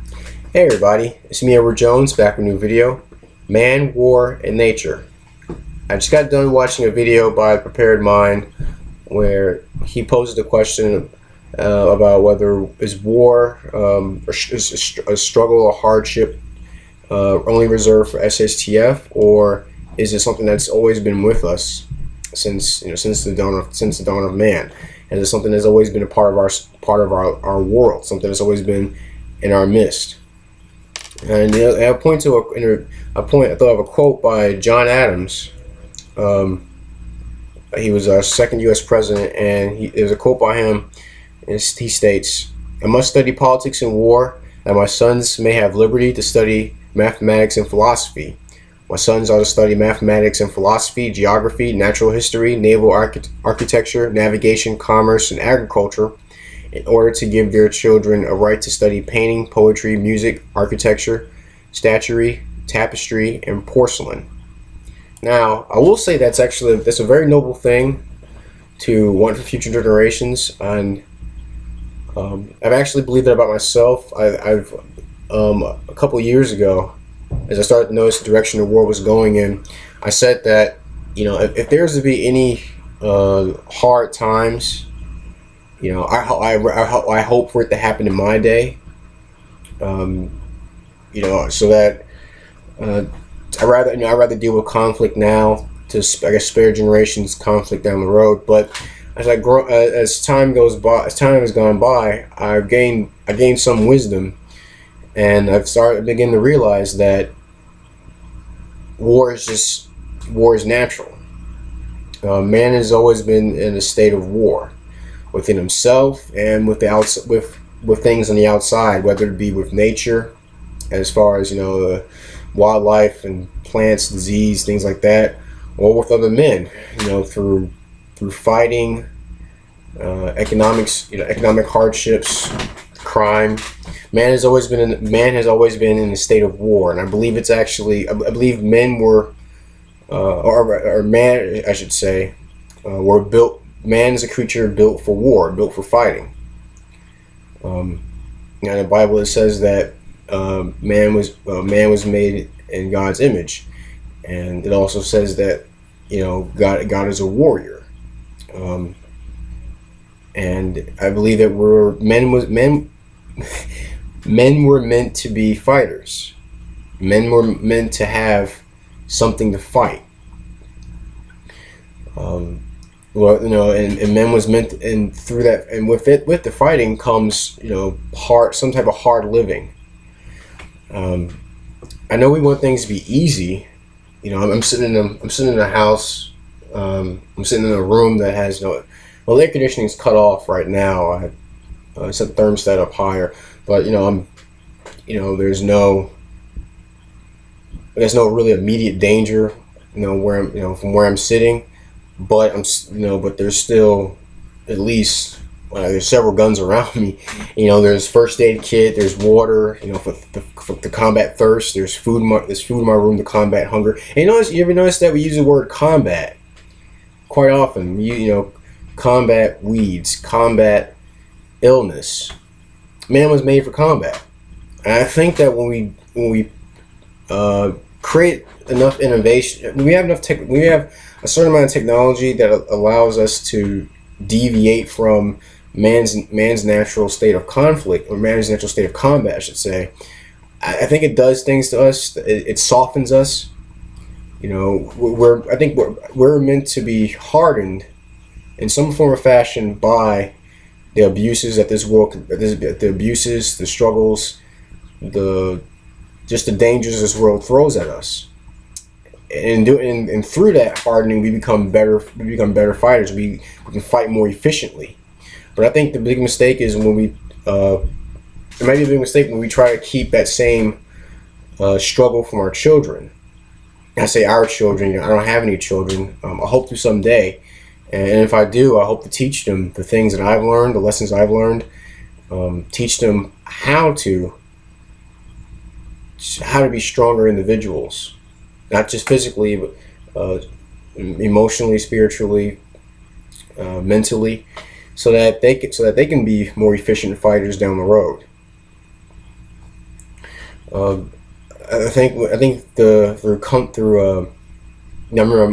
Hey everybody, it's me Edward Jones back with a new video, Man, War, and Nature. I just got done watching a video by Prepared Mind where he posed a question about whether is war is a struggle or hardship only reserved for SSTF, or is it something that's always been with us since the dawn of man? And it's something that's always been a part of our world, something that's always been in our midst. And I point to I thought of a quote by John Adams. Um, he was our second U.S. president, and there's a quote by him. And he states, "I must study politics and war, that my sons may have liberty to study mathematics and philosophy. My sons are to study mathematics and philosophy, geography, natural history, naval architecture, navigation, commerce, and agriculture, in order to give their children a right to study painting, poetry, music, architecture, statuary, tapestry, and porcelain." Now, I will say that's a very noble thing to want for future generations, and I've actually believed that about myself. I've a couple of years ago, as I started to notice the direction the world was going in, I said that if there's to be any hard times, I hope for it to happen in my day. So that I'd rather deal with conflict now to, I guess, spare generations conflict down the road. But as time has gone by, I gained some wisdom, and begin to realize that war is natural. Man has always been in a state of war within himself and with things on the outside, whether it be with nature, as far as wildlife and plants, disease, things like that, or with other men, through fighting, economic hardships, crime. Man has always been in a state of war, and I believe men were, or man, I should say, were built. Man is a creature built for war, built for fighting. In the Bible it says that man was made in God's image, and it also says that God is a warrior, and I believe that men were meant to be fighters. Men were meant to have something to fight. And men was meant, and through that, and with the fighting comes some type of hard living. I know we want things to be easy. I'm sitting in a house. I'm sitting in a room that has well, air conditioning is cut off right now. I set the thermostat up higher, but there's no really immediate danger, where I'm from where I'm sitting, but but there's still at least there's several guns around me. There's first aid kit, there's water, for to combat thirst. There's food in my room to combat hunger. And you ever notice that we use the word combat quite often? Combat weeds, combat illness. Man was made for combat, and I think that when we create enough innovation, we have a certain amount of technology that allows us to deviate from man's natural state of conflict, or man's natural state of combat, I should say. I think it does things to us. It softens us. I think we're meant to be hardened in some form or fashion by the abuses that this world, the abuses, the struggles, the dangers this world throws at us. And through that hardening, we become better fighters. We can fight more efficiently. But I think the big mistake is when it might be a big mistake when we try to keep that same struggle from our children. I say our children. I don't have any children. I hope to someday, and if I do, I hope to teach them the things that I've learned, the lessons I've learned. Teach them how to be stronger individuals, not just physically, but emotionally, spiritually, mentally, so that they can be more efficient fighters down the road. Uh, I think through number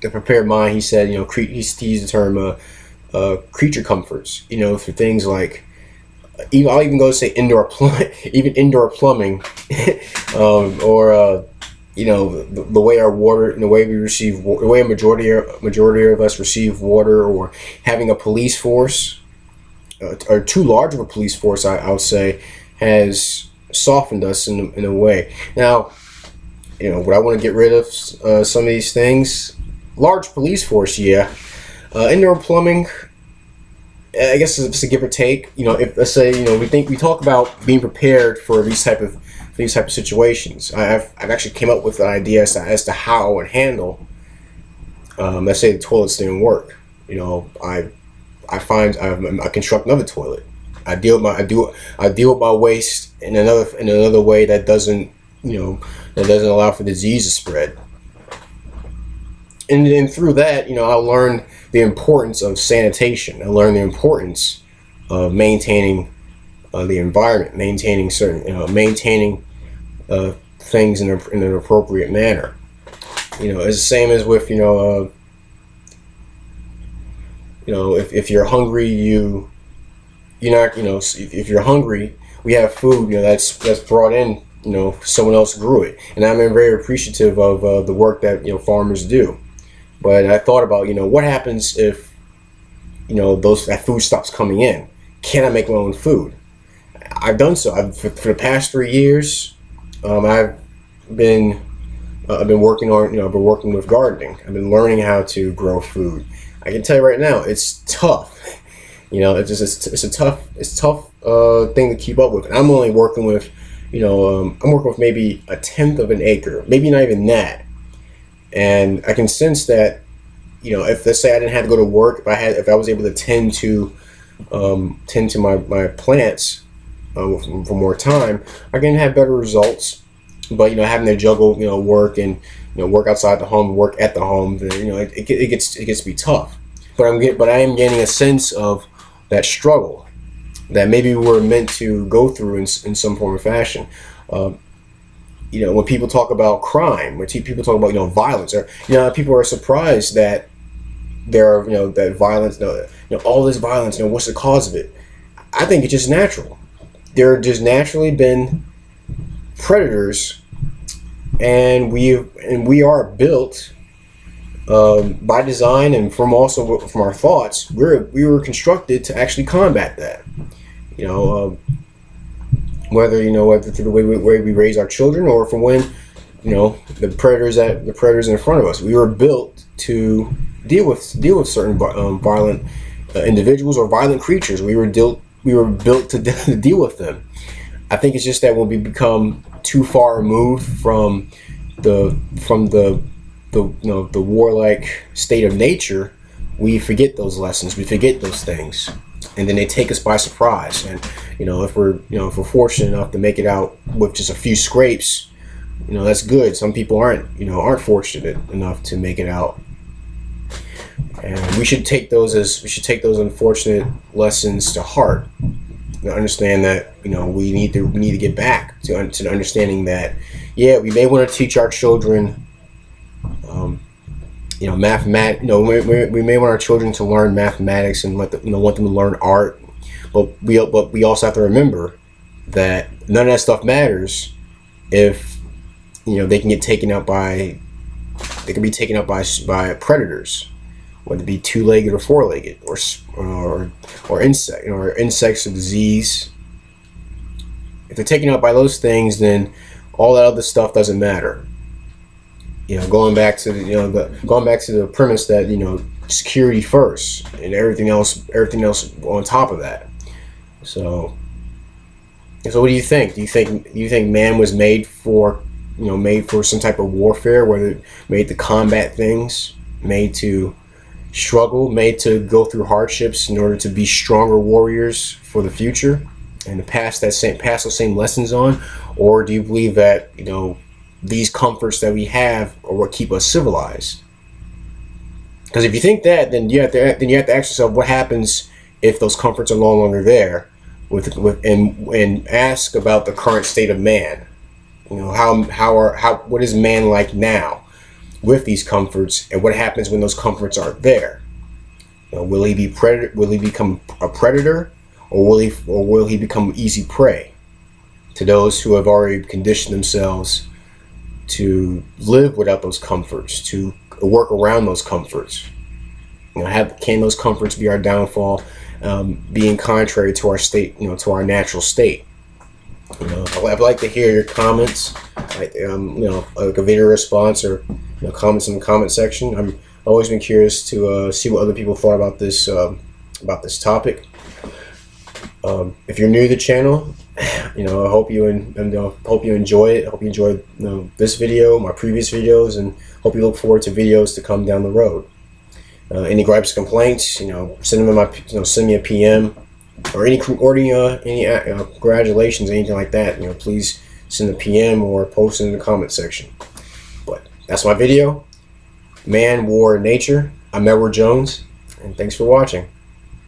the prepared mind. He said, he used the term creature comforts. For things like, I'll even go to say even indoor plumbing, or the way our water, the way we receive, the way a majority of us receive water, or having a police force, or too large of a police force, I would say, has softened us in a way. Now, would I want to get rid of some of these things? Large police force, yeah. Indoor plumbing, I guess it's a give or take. If, let's say, we talk about being prepared for these type of situations. I've actually came up with an idea as to how I would handle. Let's say the toilets didn't work. I construct another toilet. I deal with my waste in another way that doesn't allow for disease to spread. And then through that, I'll learn the importance of sanitation. I learn the importance of maintaining the environment, maintaining things in an appropriate manner. It's the same as with if you're hungry, you're not if you're hungry, we have food that's brought in. Someone else grew it, and I'm very appreciative of the work that farmers do. But I thought about what happens if that food stops coming in. Can I make my own food? I've done so. For the past 3 years, I've been working on I've been working with gardening. I've been learning how to grow food. I can tell you right now, it's tough. It's tough thing to keep up with. And I'm only working with I'm working with maybe a tenth of an acre, maybe not even that. And I can sense that if, let's say, I didn't have to go to work, if I was able to tend to my plants for more time, I can have better results. But having to juggle work and work outside the home, work at the home, then it gets to be tough. But I am getting a sense of that struggle that maybe we're meant to go through in some form or fashion. When people talk about crime, when people talk about violence, or people are surprised that there are that violence, all this violence. What's the cause of it? I think it's just natural. There have just naturally been predators, and we are built by design, and from our thoughts, we were constructed to actually combat that. Whether through the way we raise our children, or from when the predators in front of us. We were built to deal with certain violent individuals or violent creatures. We were built to deal with them. I think it's just that when we become too far removed from the warlike state of nature, we forget those lessons. We forget those things, and then they take us by surprise. And if we're fortunate enough to make it out with just a few scrapes, that's good. Some people aren't fortunate enough to make it out, and we should take those unfortunate lessons to heart. Understand that we need to get back to the understanding that, yeah, we may want to teach our children mathematics. We may want our children to learn mathematics and want them to learn art, but we also have to remember that none of that stuff matters if they can be taken out by predators, whether it be two-legged or four-legged, or insects or disease. If they're taken out by those things, then all that other stuff doesn't matter. Going back to the premise that security first, and everything else on top of that. So what do you think? Do you think man was made for some type of warfare, whether made to combat things, made to struggle, made to go through hardships in order to be stronger warriors for the future, and to pass those same lessons on? Or do you believe that these comforts that we have are what keep us civilized? Because if you think that, then you have to ask yourself, what happens if those comforts are no longer there? and ask about the current state of man. You know, what is man like now with these comforts, and what happens when those comforts aren't there? You know, will he become a predator, or will he become easy prey to those who have already conditioned themselves to live without those comforts, to work around those comforts? You know, can those comforts be our downfall, being contrary to our state, you know, to our natural state? You know, I'd like to hear your comments, you know, like a video response, or you know, comments in the comment section. I've always been curious to see what other people thought about this topic. If you're new to the channel, you know, I hope you hope you enjoy it. I hope you enjoyed, you know, this video, my previous videos, and hope you look forward to videos to come down the road. Any gripes, complaints, you know, send them send me a PM, or any congratulations, anything like that. You know, please send a PM or post it in the comment section. But that's my video. Man, War, and Nature. I'm Edward Jones, and thanks for watching.